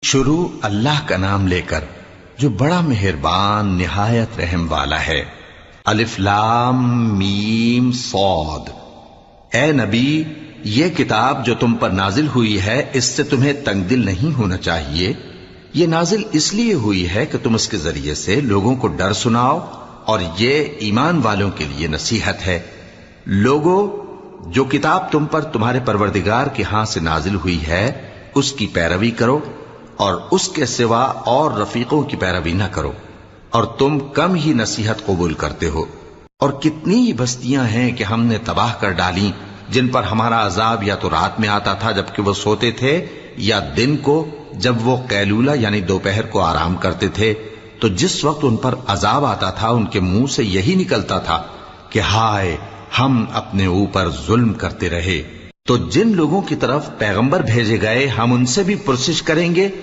شروع اللہ کا نام لے کر جو بڑا مہربان نہایت رحم والا ہے۔ الف لام میم صاد۔ اے نبی، یہ کتاب جو تم پر نازل ہوئی ہے اس سے تمہیں تنگ دل نہیں ہونا چاہیے۔ یہ نازل اس لیے ہوئی ہے کہ تم اس کے ذریعے سے لوگوں کو ڈر سناؤ، اور یہ ایمان والوں کے لیے نصیحت ہے۔ لوگوں، جو کتاب تم پر تمہارے پروردگار کے ہاں سے نازل ہوئی ہے اس کی پیروی کرو، اور اس کے سوا اور رفیقوں کی پیروی نہ کرو، اور تم کم ہی نصیحت قبول کرتے ہو۔ اور کتنی ہی بستیاں ہیں کہ ہم نے تباہ کر ڈالیں جن پر ہمارا عذاب یا تو رات میں آتا تھا جبکہ وہ سوتے تھے، یا دن کو جب وہ قیلولہ یعنی دوپہر کو آرام کرتے تھے، تو جس وقت ان پر عذاب آتا تھا ان کے منہ سے یہی نکلتا تھا کہ ہائے، ہم اپنے اوپر ظلم کرتے رہے۔ تو جن لوگوں کی طرف پیغمبر بھیجے گئے ہم ان سے بھی پرسش کریں گے